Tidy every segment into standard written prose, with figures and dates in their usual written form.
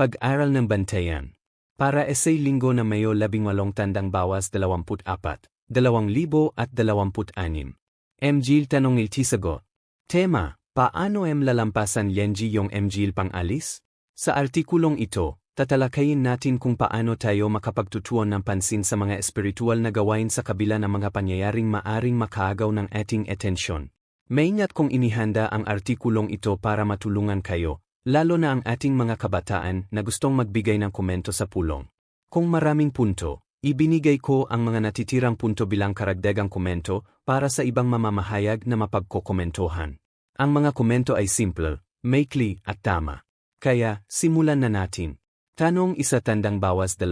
Pag-aral ng Bantayan. Para Essay Linggo na Mayo 18 tandang bawas 24, 2026. MJil Tanong Ilti Sagot. Tema, paano lalampasan Yenji yung MJil pang-alis? Sa artikulong ito, tatalakayin natin kung paano tayo makapagtutuon ng pansin sa mga espiritual na gawain sa kabila ng mga pangyayaring maaring makaagaw ng ating atensyon. Maingat kong inihanda ang artikulong ito para matulungan kayo, lalo na ang ating mga kabataan na gustong magbigay ng komento sa pulong. Kung maraming punto, ibinigay ko ang mga natitirang punto bilang karagdagang komento para sa ibang mamamahayag na mapagkokomentohan. Ang mga komento ay simple, maikli at tama. Kaya, simulan na natin. Tanong 1 tandang bawas 2.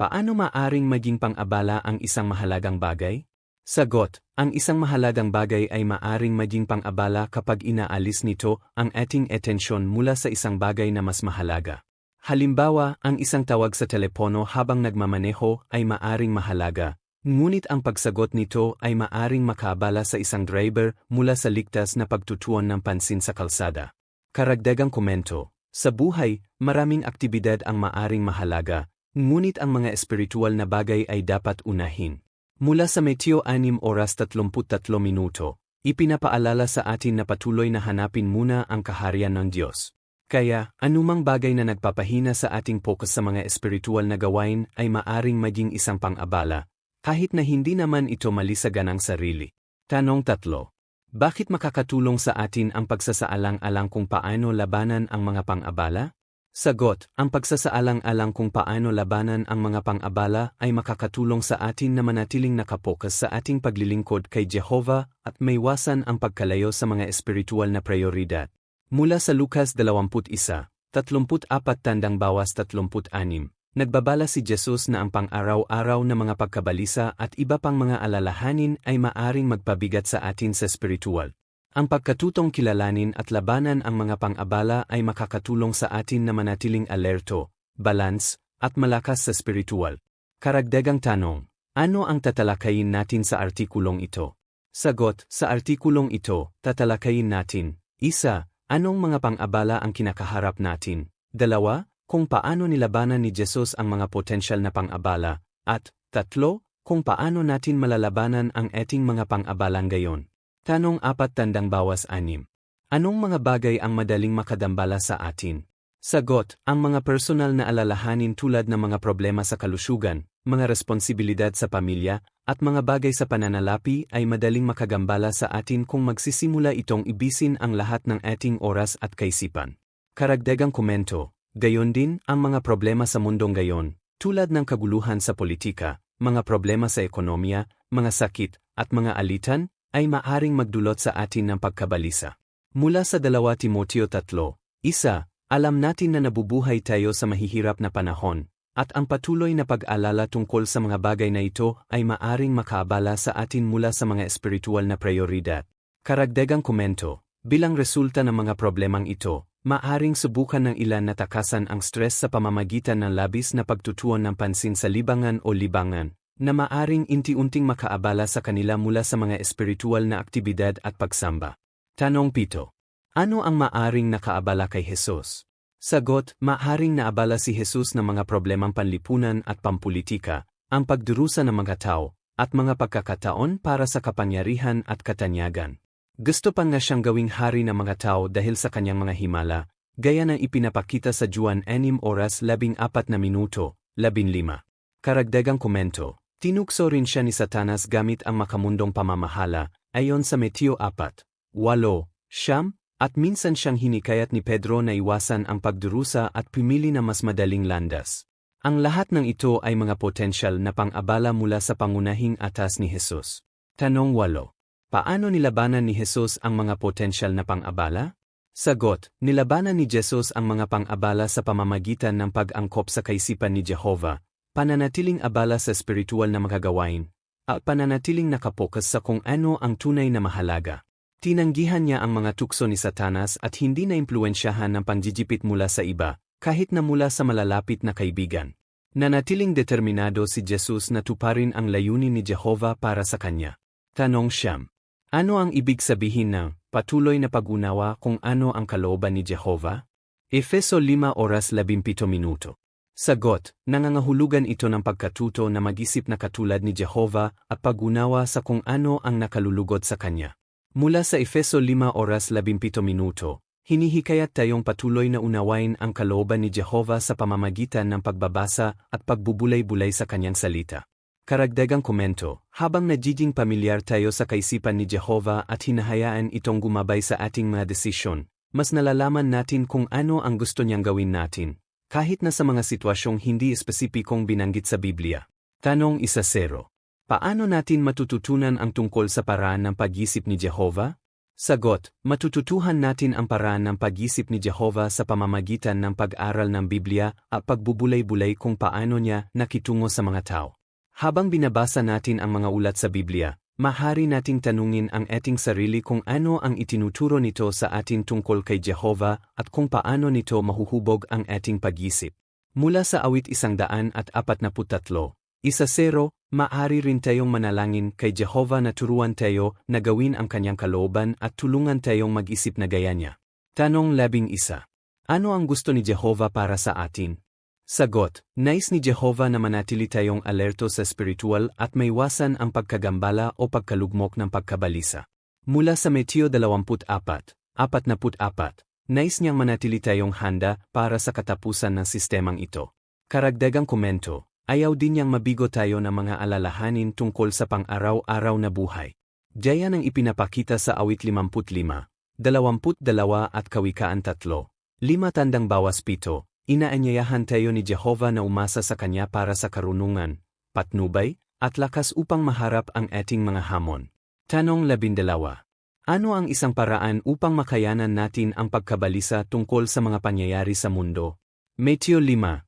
Paano maaring maging pang-abala ang isang mahalagang bagay? Sagot, ang isang mahalagang bagay ay maaring maging pang-abala kapag inaalis nito ang ating atensyon mula sa isang bagay na mas mahalaga. Halimbawa, ang isang tawag sa telepono habang nagmamaneho ay maaring mahalaga, ngunit ang pagsagot nito ay maaring makaabala sa isang driver mula sa ligtas na pagtutuon ng pansin sa kalsada. Karagdagang komento, sa buhay, maraming aktibidad ang maaring mahalaga, ngunit ang mga espiritual na bagay ay dapat unahin. Mula sa Mateo 6:33, ipinapaalala sa atin na patuloy na hanapin muna ang kaharian ng Diyos. Kaya, anumang bagay na nagpapahina sa ating focus sa mga espiritual na gawain ay maaring maging isang pang-abala, kahit na hindi naman ito mali sa ganang sarili. Tanong 3. Bakit makakatulong sa atin ang pagsasaalang-alang kung paano labanan ang mga pang-abala? Sagot, ang pagsasaalang-alang kung paano labanan ang mga pang-abala ay makakatulong sa atin na manatiling nakapokus sa ating paglilingkod kay Jehovah at maiwasan ang pagkalayo sa mga espiritual na prioridad. Mula sa Lucas 21:34 tandang bawas 36, nagbabala si Jesus na ang pang-araw-araw na mga pagkabalisa at iba pang mga alalahanin ay maaring magpabigat sa atin sa espiritual. Ang pagkatutong kilalanin at labanan ang mga pang-abala ay makakatulong sa atin na manatiling alerto, balance, at malakas sa espiritual. Karagdagang tanong, ano ang tatalakayin natin sa artikulong ito? Sagot, sa artikulong ito, tatalakayin natin, 1. Anong mga pang-abala ang kinakaharap natin? 2. Kung paano nilabanan ni Jesus ang mga potensyal na pang-abala, at 3. Kung paano natin malalabanan ang ating mga pang-abalang gayon. Tanong 4 tandang bawas 6. Anong mga bagay ang madaling makadambala sa atin? Sagot, ang mga personal na alalahanin tulad ng mga problema sa kalusugan, mga responsibilidad sa pamilya, at mga bagay sa pananalapi ay madaling makagambala sa atin kung magsisimula itong ibisin ang lahat ng ating oras at kaisipan. Karagdagang komento, gayon din ang mga problema sa mundong gayon, tulad ng kaguluhan sa politika, mga problema sa ekonomiya, mga sakit, at mga alitan, ay maaring magdulot sa atin ng pagkabalisa. Mula sa 2 Timoteo 3:1, alam natin na nabubuhay tayo sa mahihirap na panahon, at ang patuloy na pag-alala tungkol sa mga bagay na ito ay maaring makaabala sa atin mula sa mga espiritual na prioridad. Karagdagang komento, bilang resulta ng mga problemang ito, maaring subukan ng ilan na takasan ang stress sa pamamagitan ng labis na pagtutuon ng pansin sa libangan o libangan, na maaring unti-unting makaabala sa kanila mula sa mga espiritual na aktibidad at pagsamba. Tanong 7. Ano ang maaring nakaabala kay Jesus? Sagot, maaring naabala si Jesus ng mga problemang panlipunan at pampulitika, ang pagdurusa ng mga tao, at mga pagkakataon para sa kapangyarihan at katanyagan. Gusto pa nga siyang gawing hari ng mga tao dahil sa kanyang mga himala, gaya ng ipinapakita sa Juan 6:14, 15. Karagdagang komento. Tinukso rin siya ni Satanas gamit ang makamundong pamamahala, ayon sa Mateo 4:8, at minsan siyang hinikayat ni Pedro na iwasan ang pagdurusa at pumili na mas madaling landas. Ang lahat ng ito ay mga potensyal na pang-abala mula sa pangunahing atas ni Jesus. Tanong 8. Paano nilabanan ni Jesus ang mga potensyal na pang-abala? Sagot, nilabanan ni Jesus ang mga pang-abala sa pamamagitan ng pag-angkop sa kaisipan ni Jehovah, pananatiling abala sa espiritual na mga gawain, at pananatiling nakapokus sa kung ano ang tunay na mahalaga. Tinanggihan niya ang mga tukso ni Satanas at hindi na impluwensyahan ng pangjijipit mula sa iba, kahit na mula sa malalapit na kaibigan. Nanatiling determinado si Jesus na tuparin ang layunin ni Jehovah para sa kanya. Tanong 9. Ano ang ibig sabihin ng patuloy na pag-unawa kung ano ang kalooban ni Jehovah? Efeso 5:17. Sagot, nangangahulugan ito ng pagkatuto na mag-isip na katulad ni Jehova at pag-unawa sa kung ano ang nakalulugod sa Kanya. Mula sa Efeso 5:17, hinihikayat tayong patuloy na unawain ang kalooban ni Jehova sa pamamagitan ng pagbabasa at pagbubulay-bulay sa Kanyang salita. Karagdagang komento, habang nagiging pamilyar tayo sa kaisipan ni Jehova at hinahayaan itong gumabay sa ating mga desisyon, mas nalalaman natin kung ano ang gusto niyang gawin natin, kahit na sa mga sitwasyong hindi espesipikong binanggit sa Biblia. Tanong 1-0. Paano natin matututunan ang tungkol sa paraan ng pag-isip ni Jehova? Sagot, matututuhan natin ang paraan ng pag-isip ni Jehova sa pamamagitan ng pag-aral ng Biblia at pagbubulay-bulay kung paano niya nakitungo sa mga tao. Habang binabasa natin ang mga ulat sa Biblia, mahari nating tanungin ang ating sarili kung ano ang itinuturo nito sa atin tungkol kay Jehova at kung paano nito mahuhubog ang ating pag-isip. Mula sa awit 143, 1-0, maaari rin tayong manalangin kay Jehova na turuan tayo na gawin ang Kanyang kalooban at tulungan tayong mag-isip na gaya niya. Tanong 11. Ano ang gusto ni Jehova para sa atin? Sagot, nais ni Jehova na manatili tayong alerto sa spiritual at maiwasan ang pagkagambala o pagkalugmok ng pagkabalisa. Mula sa Mateo 24:44, nais niyang manatili tayong handa para sa katapusan ng sistemang ito. Karagdagang komento, ayaw din niyang mabigo tayo ng mga alalahanin tungkol sa pang-araw-araw na buhay. Gaya ng ipinapakita sa awit 55, 22 at Kawikaan 3, 5-7, inaanyayahan tayo ni Jehova na umasa sa Kanya para sa karunungan, patnubay, at lakas upang maharap ang ating mga hamon. Tanong 12. Ano ang isang paraan upang makayanan natin ang pagkabalisa tungkol sa mga pangyayari sa mundo? Mateo 5:3.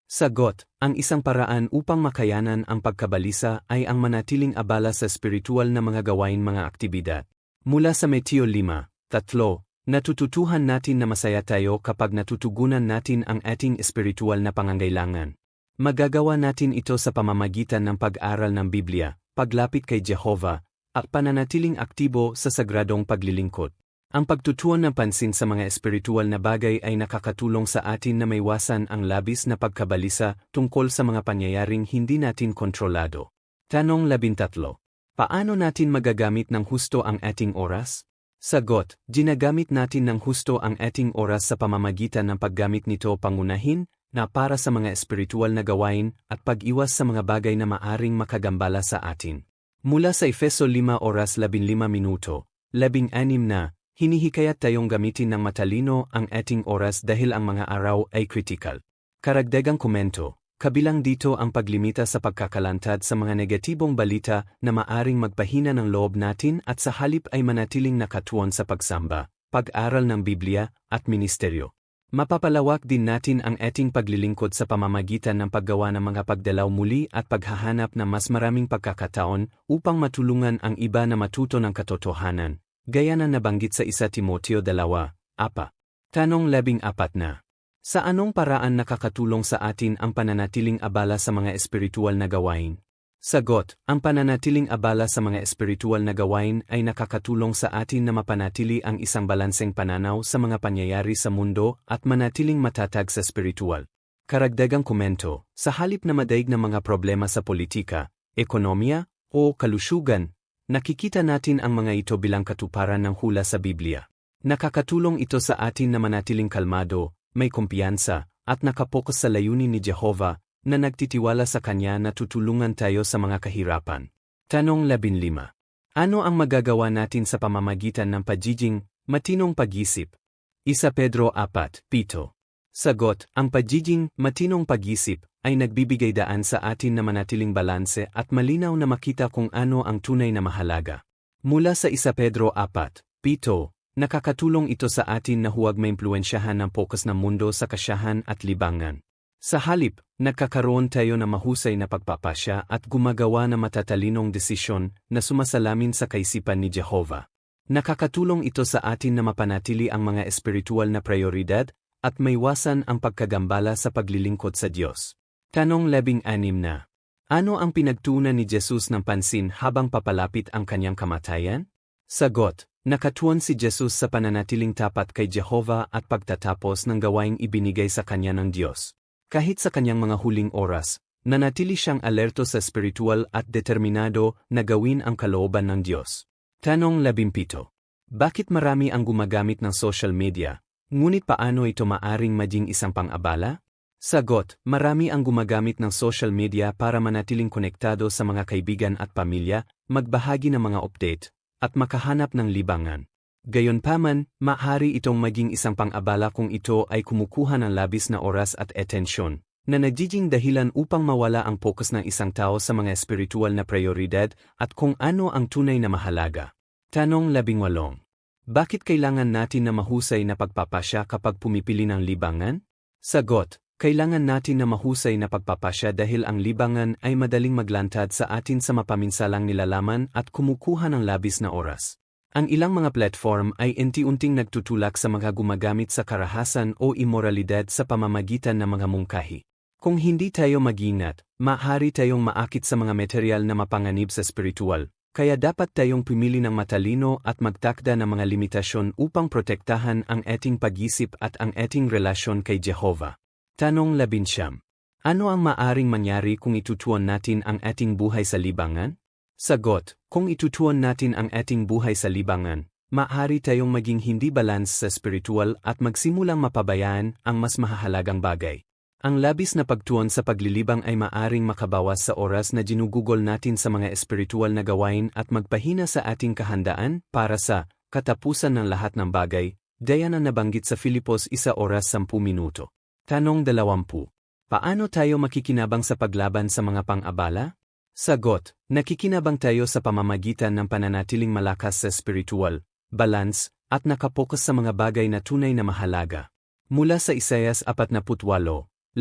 Sagot, ang isang paraan upang makayanan ang pagkabalisa ay ang manatiling abala sa spiritual na mga gawain mga aktibidad. Mula sa Mateo 5:3, natututuhan natin na masaya tayo kapag natutugunan natin ang ating espiritual na pangangailangan. Magagawa natin ito sa pamamagitan ng pag-aral ng Biblia, paglapit kay Jehova, at pananatiling aktibo sa sagradong paglilingkod. Ang pagtutuon ng pansin sa mga espiritual na bagay ay nakakatulong sa atin na maiwasan ang labis na pagkabalisa tungkol sa mga pangyayaring hindi natin kontrolado. Tanong 13. Paano natin magagamit ng husto ang ating oras? Sagot, ginagamit natin ng husto ang ating oras sa pamamagitan ng paggamit nito pangunahin na para sa mga espiritual na gawain at pag-iwas sa mga bagay na maaring makagambala sa atin. Mula sa Efeso 5:15, 16 na, hinihikayat tayong gamitin ng matalino ang ating oras dahil ang mga araw ay kritikal. Karagdagang komento, kabilang dito ang paglimita sa pagkakalantad sa mga negatibong balita na maaring magpahina ng loob natin at sa halip ay manatiling nakatuon sa pagsamba, pag-aral ng Biblia, at ministeryo. Mapapalawak din natin ang ating paglilingkod sa pamamagitan ng paggawa ng mga pagdalaw muli at paghahanap ng mas maraming pagkakataon upang matulungan ang iba na matuto ng katotohanan, gaya na nabanggit sa 1 Timoteo 2:4. Tanong 14 na. Sa anong paraan nakakatulong sa atin ang pananatiling abala sa mga espiritual na gawain? Sagot, ang pananatiling abala sa mga espiritual na gawain ay nakakatulong sa atin na mapanatili ang isang balanseng pananaw sa mga pangyayari sa mundo at manatiling matatag sa espiritual. Karagdagang komento, sa halip na madaig ng mga problema sa politika, ekonomiya, o kalusugan, nakikita natin ang mga ito bilang katuparan ng hula sa Biblia. Nakakatulong ito sa atin na manatiling kalmado, may kumpiyansa, at nakapokus sa layunin ni Jehova, na nagtitiwala sa Kanya na tutulungan tayo sa mga kahirapan. Tanong 15. Ano ang magagawa natin sa pamamagitan ng pagiging matinong pag-isip? 1 Pedro 4:7. Sagot, ang pagiging matinong pag-isip ay nagbibigay daan sa atin na manatiling balanse at malinaw na makita kung ano ang tunay na mahalaga. Mula sa 1 Pedro 4:7, nakakatulong ito sa atin na huwag maimpluwensyahan ng pokus ng mundo sa kasyahan at libangan. Sa halip, nagkakaroon tayo ng mahusay na pagpapasya at gumagawa ng matatalinong desisyon na sumasalamin sa kaisipan ni Jehova. Nakakatulong ito sa atin na mapanatili ang mga espiritual na prioridad at maiwasan ang pagkagambala sa paglilingkod sa Diyos. Tanong 16 na. Ano ang pinagtuunan ni Jesus ng pansin habang papalapit ang kanyang kamatayan? Sagot, nakatuon si Jesus sa pananatiling tapat kay Jehovah at pagtatapos ng gawaing ibinigay sa kanya ng Diyos. Kahit sa kanyang mga huling oras, nanatili siyang alerto sa spiritual at determinado na gawin ang kalooban ng Diyos. Tanong 17. Bakit marami ang gumagamit ng social media, ngunit paano ito maaring maging isang pang-abala? Sagot, marami ang gumagamit ng social media para manatiling konektado sa mga kaibigan at pamilya, magbahagi ng mga update, at makahanap ng libangan. Gayunpaman, maaari itong maging isang pang-abala kung ito ay kumukuha ng labis na oras at atensyon, na nagiging dahilan upang mawala ang focus ng isang tao sa mga espiritual na prioridad at kung ano ang tunay na mahalaga. Tanong 18. Bakit kailangan natin na mahusay na pagpapasya kapag pumipili ng libangan? Sagot, kailangan natin na mahusay na pagpapasya dahil ang libangan ay madaling maglantad sa atin sa mapaminsalang nilalaman at kumukuha ng labis na oras. Ang ilang mga platform ay unti-unting nagtutulak sa mga gumagamit sa karahasan o imoralidad sa pamamagitan ng mga mungkahi. Kung hindi tayo mag-ingat, maaari tayong maakit sa mga material na mapanganib sa spiritual, kaya dapat tayong pumili ng matalino at magtakda ng mga limitasyon upang protektahan ang ating pag-isip at ang ating relasyon kay Jehovah. Tanong 19. Ano ang maaring mangyari kung itutuon natin ang ating buhay sa libangan? Sagot, kung itutuon natin ang ating buhay sa libangan, maaari tayong maging hindi balance sa spiritual at magsimulang mapabayaan ang mas mahahalagang bagay. Ang labis na pagtuon sa paglilibang ay maaring makabawas sa oras na ginugugol natin sa mga espiritual na gawain at magpahina sa ating kahandaan para sa katapusan ng lahat ng bagay, gaya na nabanggit sa Filipos 1 oras 10 minuto. Tanong 20. Paano tayo makikinabang sa paglaban sa mga pang-abala? Sagot, nakikinabang tayo sa pamamagitan ng pananatiling malakas sa spiritual, balance, at nakapokus sa mga bagay na tunay na mahalaga. Mula sa Isaias 48:17,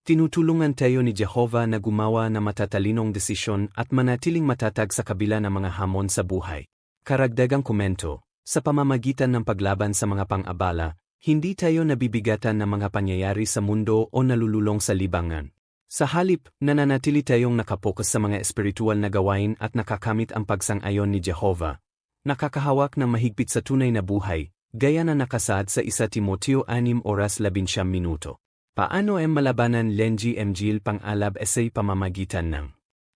tinutulungan tayo ni Jehovah na gumawa ng matatalinong desisyon at manatiling matatag sa kabila ng mga hamon sa buhay. Karagdagang komento, sa pamamagitan ng paglaban sa mga pang-abala, hindi tayo nabibigatan ng mga pangyayari sa mundo o nalululong sa libangan. Sa halip, nananatili tayong nakapokus sa mga espiritual na gawain at nakakamit ang pagsang-ayon ni Jehovah. Nakakahawak ng mahigpit sa tunay na buhay, gaya na nakasaad sa 1 Timoteo 6 oras 11 minuto. Paano malabanan Lenji Mgil pang-alab sa pamamagitan ng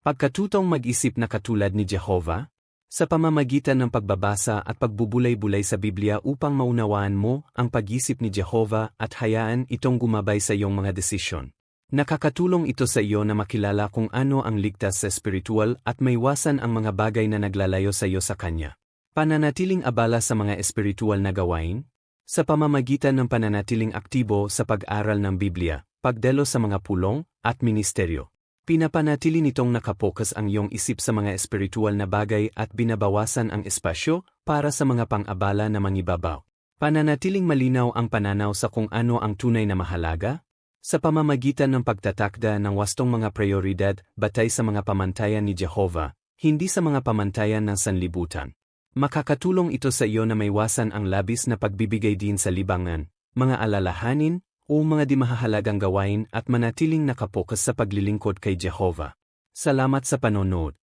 pagkatutong mag-isip na katulad ni Jehovah? Sa pamamagitan ng pagbabasa at pagbubulay-bulay sa Biblia upang maunawaan mo ang pag-isip ni Jehovah at hayaan itong gumabay sa iyong mga desisyon. Nakakatulong ito sa iyo na makilala kung ano ang ligtas sa spiritual at maiwasan ang mga bagay na naglalayo sa iyo sa Kanya. Pananatiling abala sa mga espiritual na gawain? Sa pamamagitan ng pananatiling aktibo sa pag-aral ng Biblia, pagdelo sa mga pulong, at ministeryo. Pinapanatili nitong nakapokus ang iyong isip sa mga espiritual na bagay at binabawasan ang espasyo para sa mga pang-abala na mangibabaw. Pananatiling malinaw ang pananaw sa kung ano ang tunay na mahalaga? Sa pamamagitan ng pagtatakda ng wastong mga prioridad batay sa mga pamantayan ni Jehovah, hindi sa mga pamantayan ng sanlibutan. Makakatulong ito sa iyo na maiwasan ang labis na pagbibigay din sa libangan, mga alalahanin, o mga di mahahalagang gawain at manatiling nakapokus sa paglilingkod kay Jehovah. Salamat sa panonood.